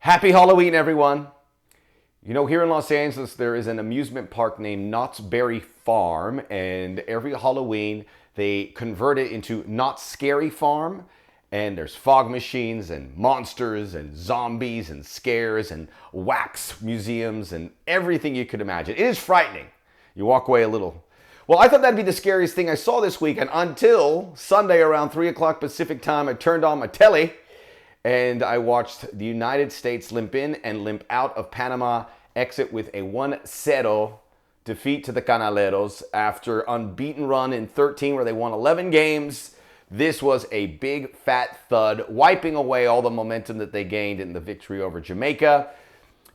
Happy Halloween, everyone. You know, here in Los Angeles, there is an amusement park named Knott's Berry Farm, and every Halloween, they convert it into Knott's Scary Farm, and there's fog machines and monsters and zombies and scares and wax museums and everything you could imagine. It is frightening. You walk away a little. Well, I thought that'd be the scariest thing I saw this weekend until Sunday around 3 o'clock Pacific time. I turned on my telly and I watched the United States limp in and limp out of Panama, exit with a 1-0 defeat to the Canaleros after unbeaten run in 13 where they won 11 games. This was a big fat thud, wiping away all the momentum that they gained in the victory over Jamaica.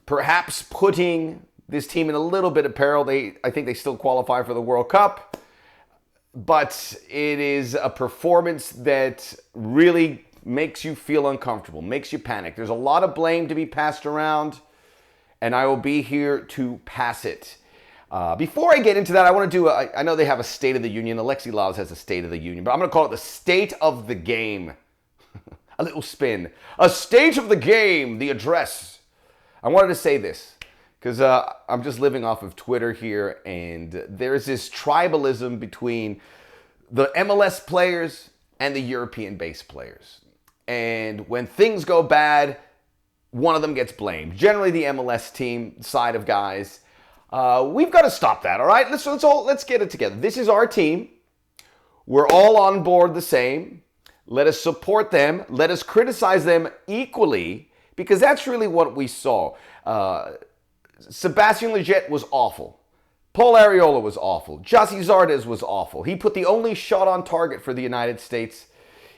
Perhaps putting this team in a little bit of peril. I think they still qualify for the World Cup. But it is a performance that really makes you feel uncomfortable, makes you panic. There's a lot of blame to be passed around, and I will be here to pass it. Before I get into that, I want to do, I know they have a State of the Union. Alexi Lalas has a State of the Union, but I'm going to call it the State of the Game. A little spin. A State of the Game, the address. I wanted to say this because I'm just living off of Twitter here, and there's this tribalism between the MLS players and the European-based players. And when things go bad, one of them gets blamed. Generally the MLS team side of guys. We've got to stop that, all right? Let's get it together. This is our team. We're all on board the same. Let us support them. Let us criticize them equally, because that's really what we saw. Sebastian Lletget was awful. Paul Arriola was awful. Jossie Zardes was awful. He put the only shot on target for the United States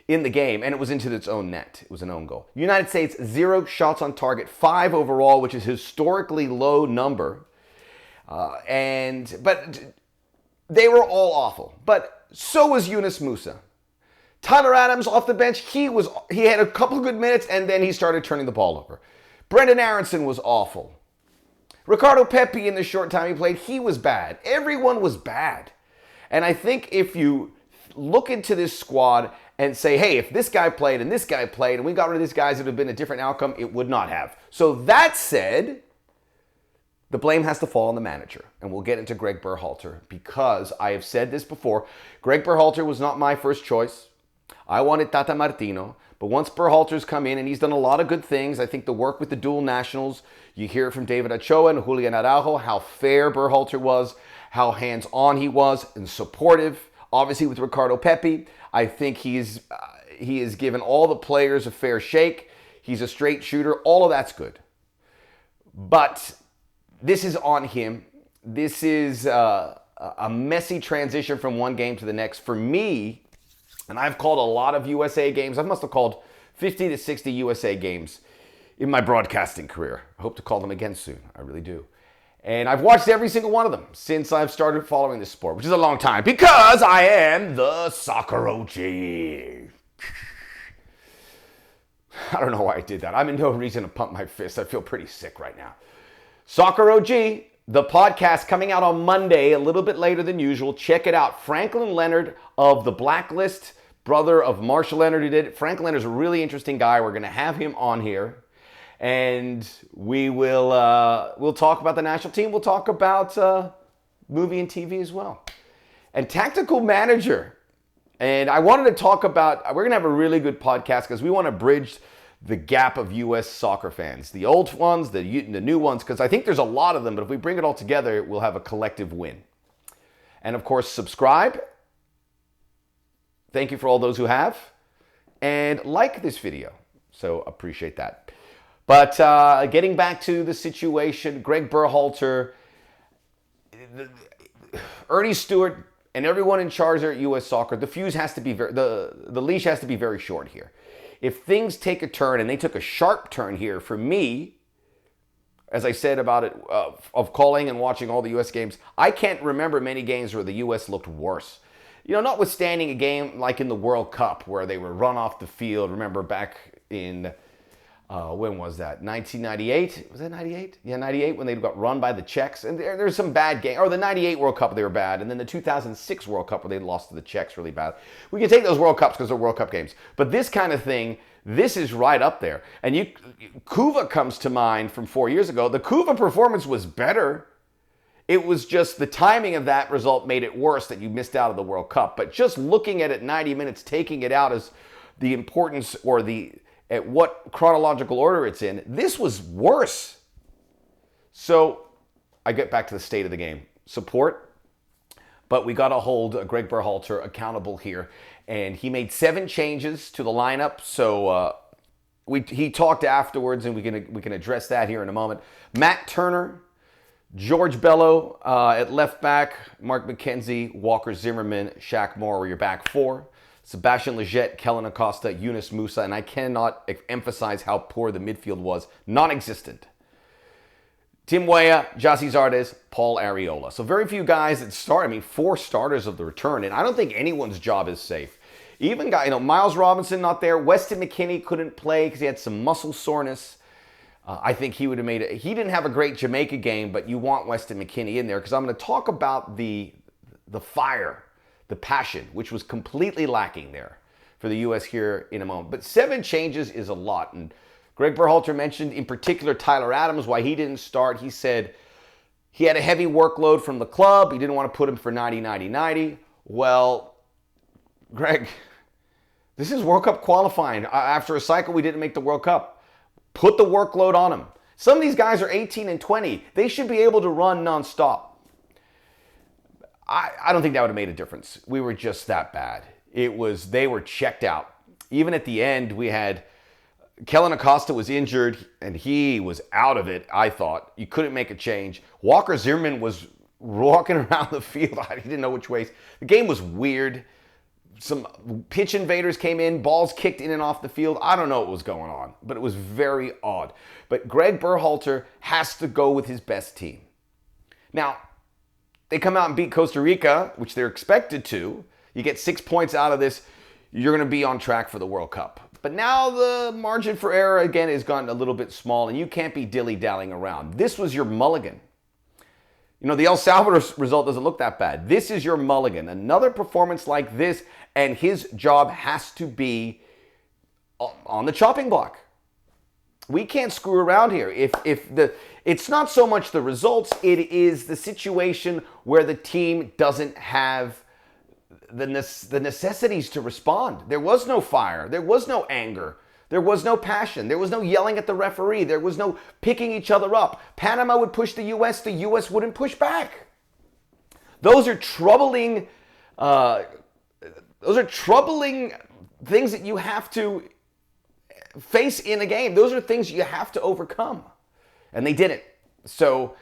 in the game, and it was into its own net. It was an own goal. United States, 0 shots on target, 5 overall, which is a historically low number. But they were all awful. But so was Yunus Musa. Tyler Adams off the bench, he had a couple of good minutes, and then he started turning the ball over. Brendan Aronson was awful. Ricardo Pepi, in the short time he played, he was bad. Everyone was bad. And I think if you look into this squad and say, hey, if this guy played and this guy played and we got rid of these guys, it would have been a different outcome, it would not have. So that said, the blame has to fall on the manager. And we'll get into Greg Berhalter, because I have said this before. Greg Berhalter was not my first choice. I wanted Tata Martino. But once Berhalter's come in, and he's done a lot of good things, I think the work with the dual nationals, you hear it from David Ochoa and Julian Araujo, how fair Berhalter was, how hands-on he was and supportive. Obviously with Ricardo Pepi, I think he has given all the players a fair shake. He's a straight shooter. All of that's good. But this is on him. This is a messy transition from one game to the next. For me, and I've called a lot of USA games. I must have called 50 to 60 USA games in my broadcasting career. I hope to call them again soon. I really do. And I've watched every single one of them since I've started following this sport, which is a long time, because I am the soccer OG. I don't know why I did that. I'm in no reason to pump my fist. I feel pretty sick right now. Soccer OG, the podcast coming out on Monday, a little bit later than usual. Check it out. Franklin Leonard of The Blacklist, brother of Marshall Leonard who did it. Franklin Leonard's a really interesting guy. We're going to have him on here. And we'll talk about the national team. We'll talk about movie and TV as well. And Tactical Manager. And I wanted to talk about, we're going to have a really good podcast because we want to bridge the gap of U.S. soccer fans. The old ones, the new ones, because I think there's a lot of them, but if we bring it all together, we'll have a collective win. And of course, subscribe. Thank you for all those who have. And like this video. So appreciate that. But getting back to the situation, Greg Berhalter, Ernie Stewart, and everyone in charge there at U.S. Soccer, the fuse has to be the leash has to be very short here. If things take a turn, and they took a sharp turn here, for me, as I said about it, of calling and watching all the U.S. games, I can't remember many games where the U.S. looked worse. You know, notwithstanding a game like in the World Cup where they were run off the field. Remember back in When was that? 1998? Was that 98? Yeah, 98 when they got run by the Czechs. And there's some bad games. Or the 98 World Cup, they were bad. And then the 2006 World Cup where they lost to the Czechs really bad. We can take those World Cups because they're World Cup games. But this kind of thing, this is right up there. And Kuva comes to mind from 4 years ago. The Kuva performance was better. It was just the timing of that result made it worse that you missed out of the World Cup. But just looking at it 90 minutes, taking it out as the importance or at what chronological order it's in, this was worse. So I get back to the state of the game. Support, but we got to hold Greg Berhalter accountable here. And he made 7 changes to the lineup. So he talked afterwards, and we can address that here in a moment. Matt Turner, George Bello at left back, Mark McKenzie, Walker Zimmerman, Shaq Moore were your back 4. Sebastian Lletget, Kellen Acosta, Yunus Musa, and I cannot emphasize how poor the midfield was. Non-existent. Tim Weah, Jossie Zardes, Paul Arriola. So very few guys that start. 4 starters of the return, and I don't think anyone's job is safe. Even Miles Robinson not there. Weston McKennie couldn't play because he had some muscle soreness. I think he would have made it. He didn't have a great Jamaica game, but you want Weston McKennie in there because I'm going to talk about the fire, the passion, which was completely lacking there for the U.S. here in a moment. But 7 changes is a lot. And Greg Berhalter mentioned in particular Tyler Adams, why he didn't start. He said he had a heavy workload from the club. He didn't want to put him for 90-90-90. Well, Greg, this is World Cup qualifying. After a cycle, we didn't make the World Cup. Put the workload on him. Some of these guys are 18 and 20. They should be able to run nonstop. I don't think that would have made a difference. We were just that bad. They were checked out. Even at the end, we had Kellen Acosta was injured, and he was out of it, I thought. You couldn't make a change. Walker Zimmerman was walking around the field. He didn't know which ways. The game was weird. Some pitch invaders came in, balls kicked in and off the field. I don't know what was going on, but it was very odd. But Greg Berhalter has to go with his best team. Now, they come out and beat Costa Rica, which they're expected to. You get 6 points out of this, you're going to be on track for the World Cup. But now the margin for error, again, has gotten a little bit small, and you can't be dilly-dallying around. This was your mulligan. The El Salvador result doesn't look that bad. This is your mulligan. Another performance like this, and his job has to be on the chopping block. We can't screw around here. It's not so much the results, it is the situation where the team doesn't have the necessities to respond. There was no fire. There was no anger. There was no passion. There was no yelling at the referee. There was no picking each other up. Panama would push the U.S. Wouldn't push back. Those are troubling things that you have to face in a game. Those are things you have to overcome. And they didn't. So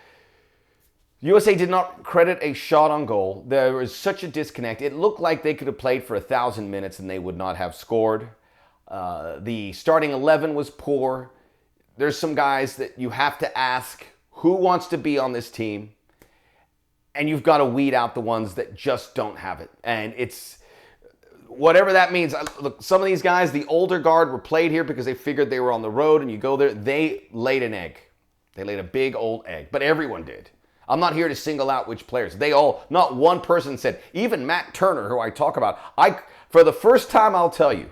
USA did not credit a shot on goal. There was such a disconnect. It looked like they could have played for 1,000 minutes and they would not have scored. The starting 11 was poor. There's some guys that you have to ask who wants to be on this team, and you've got to weed out the ones that just don't have it. And it's whatever that means. Look, some of these guys, the older guard, were played here because they figured they were on the road, and you go there. They laid an egg. They laid a big old egg, but everyone did. I'm not here to single out which players. They all, not one person said, even Matt Turner, who I talk about, for the first time I'll tell you,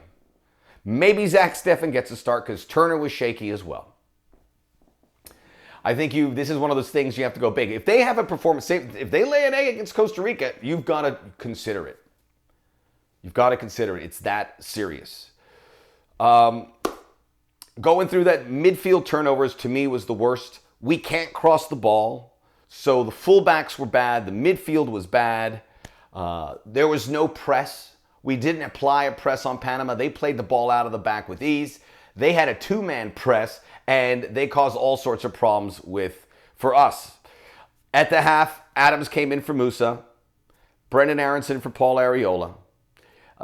maybe Zach Steffen gets a start because Turner was shaky as well. I think this is one of those things you have to go big. If they have a performance, if they lay an egg against Costa Rica, you've got to consider it. You've got to consider it. It's that serious. Going through that midfield turnovers, to me, was the worst. We can't cross the ball. So the fullbacks were bad. The midfield was bad. There was no press. We didn't apply a press on Panama. They played the ball out of the back with ease. They had a two-man press, and they caused all sorts of problems for us. At the half, Adams came in for Musa. Brendan Aronson for Paul Arriola.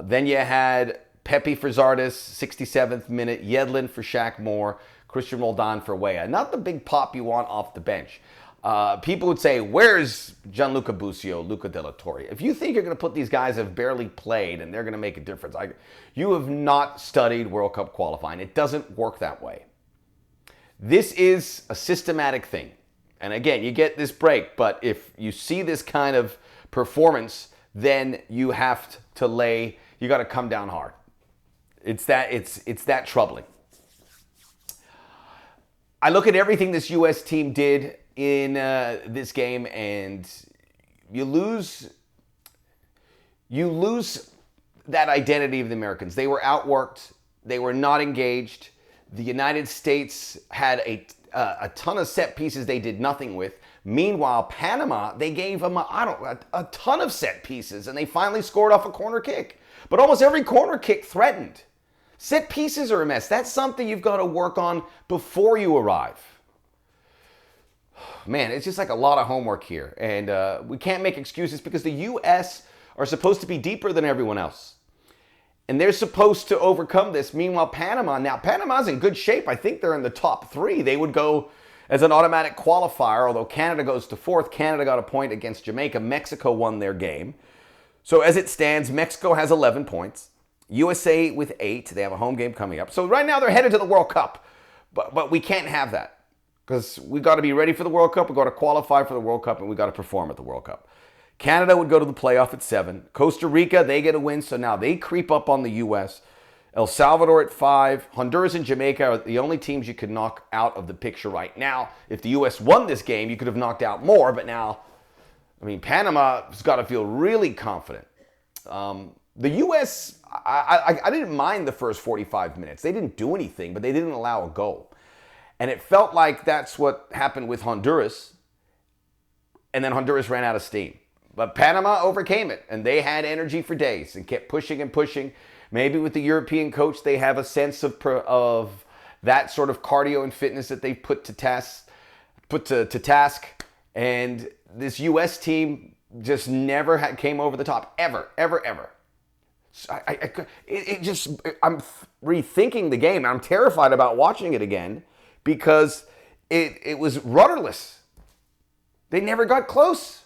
Then you had Pepe for Zardes, 67th minute. Yedlin for Shaq Moore. Christian Roldan for Weah. Not the big pop you want off the bench. People would say, where's Gianluca Busio, Luca De La Torre? If you think you're going to put these guys that have barely played and they're going to make a difference, you have not studied World Cup qualifying. It doesn't work that way. This is a systematic thing. And again, you get this break, but if you see this kind of performance, then you have to you got to come down hard. It's that troubling. I look at everything this U.S. team did in this game, and you lose that identity of the Americans. They were outworked. They were not engaged. The United States had a ton of set pieces they did nothing with. Meanwhile, Panama, they gave them a ton of set pieces, and they finally scored off a corner kick. But almost every corner kick threatened. Set pieces are a mess. That's something you've got to work on before you arrive. Man, it's just like a lot of homework here. And we can't make excuses because the U.S. are supposed to be deeper than everyone else. And they're supposed to overcome this. Meanwhile, Panama's in good shape. I think they're in the top 3. They would go as an automatic qualifier, although Canada goes to 4th. Canada got a point against Jamaica. Mexico won their game. So as it stands, Mexico has 11 points. USA with 8. They have a home game coming up. So right now they're headed to the World Cup. But we can't have that because we got to be ready for the World Cup. We got to qualify for the World Cup, and we got to perform at the World Cup. Canada would go to the playoff at 7. Costa Rica, they get a win, so now they creep up on the U.S. El Salvador at 5. Honduras and Jamaica are the only teams you could knock out of the picture right now. If the U.S. won this game, you could have knocked out more, but now, Panama's got to feel really confident. The U.S., I didn't mind the first 45 minutes. They didn't do anything, but they didn't allow a goal. And it felt like that's what happened with Honduras, and then Honduras ran out of steam. But Panama overcame it, and they had energy for days and kept pushing and pushing. Maybe with the European coach, they have a sense of that sort of cardio and fitness that they put to task. And this U.S. team just never came over the top, ever. So I'm rethinking the game. I'm terrified about watching it again because it was rudderless. They never got close.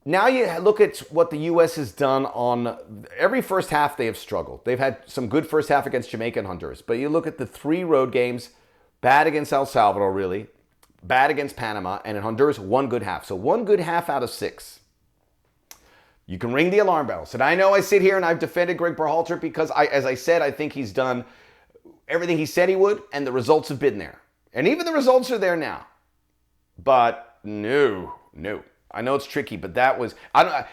Now you look at what the U.S. has done on every first half. They have struggled. They've had some good first half against Jamaica and Honduras. But you look at the 3 road games, bad against El Salvador, really, bad against Panama, and in Honduras, 1 good half. So 1 good half out of 6. You can ring the alarm bells. And I know I sit here and I've defended Greg Berhalter because, as I said, I think he's done everything he said he would, and the results have been there. And even the results are there now. But no. I know it's tricky, but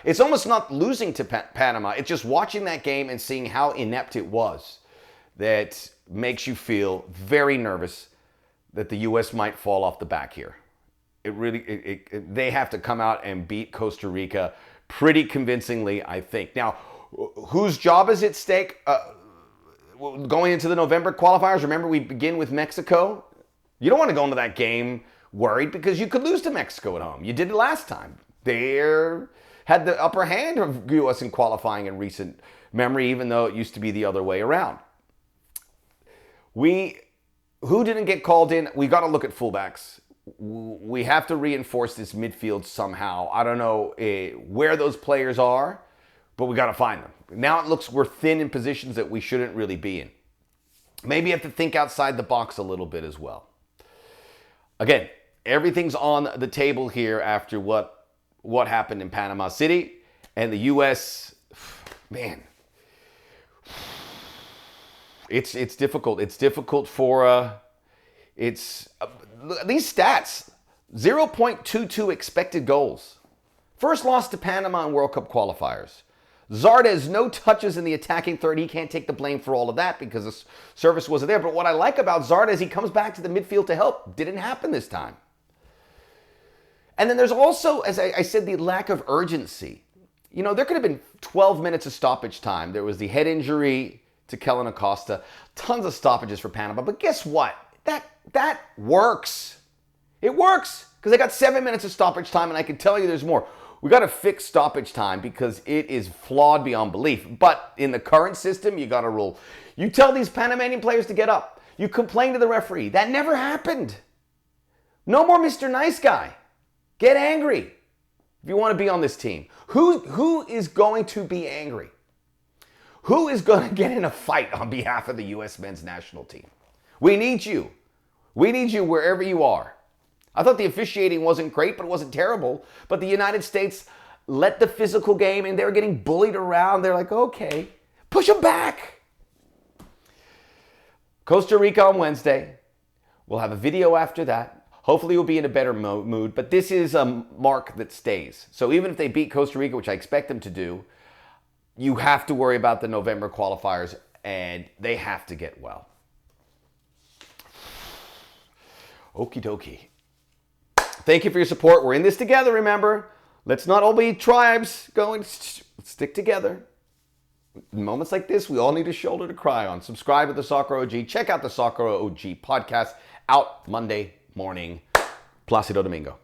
it's almost not losing to Panama. It's just watching that game and seeing how inept it was that makes you feel very nervous that the U.S. might fall off the back here. They have to come out and beat Costa Rica pretty convincingly, I think. Now, whose job is at stake going into the November qualifiers? Remember, we begin with Mexico. You don't want to go into that game worried because you could lose to Mexico at home. You did it last time. They had the upper hand of U.S. in qualifying in recent memory, even though it used to be the other way around. Who didn't get called in? We got to look at fullbacks. We have to reinforce this midfield somehow. I don't know where those players are, but we got to find them. Now it looks we're thin in positions that we shouldn't really be in. Maybe you have to think outside the box a little bit as well. Again, everything's on the table here after what happened in Panama City, and the U.S., man, it's difficult. It's difficult for these stats: 0.22 expected goals. First loss to Panama in World Cup qualifiers. Zardes, no touches in the attacking third. He can't take the blame for all of that because the service wasn't there. But what I like about Zardes, he comes back to the midfield to help. Didn't happen this time. And then there's also, as I said, the lack of urgency. You know, there could have been 12 minutes of stoppage time. There was the head injury to Kellen Acosta. Tons of stoppages for Panama. But guess what? That works. It works because they got 7 minutes of stoppage time, and I can tell you there's more. We got to fix stoppage time because it is flawed beyond belief. But in the current system, you got to rule. You tell these Panamanian players to get up. You complain to the referee. That never happened. No more Mr. Nice Guy. Get angry if you want to be on this team. Who is going to be angry? Who is going to get in a fight on behalf of the U.S. men's national team? We need you. We need you wherever you are. I thought the officiating wasn't great, but it wasn't terrible. But the United States let the physical game, and they were getting bullied around. They're like, okay, push them back. Costa Rica on Wednesday. We'll have a video after that. Hopefully we'll be in a better mood. But this is a mark that stays. So even if they beat Costa Rica, which I expect them to do, you have to worry about the November qualifiers, and they have to get well. Okie dokie. Thank you for your support. We're in this together, remember. Let's not all be tribes going. Let's stick together. In moments like this, we all need a shoulder to cry on. Subscribe to the Soccer OG. Check out the Soccer OG podcast out Monday morning. Placido Domingo.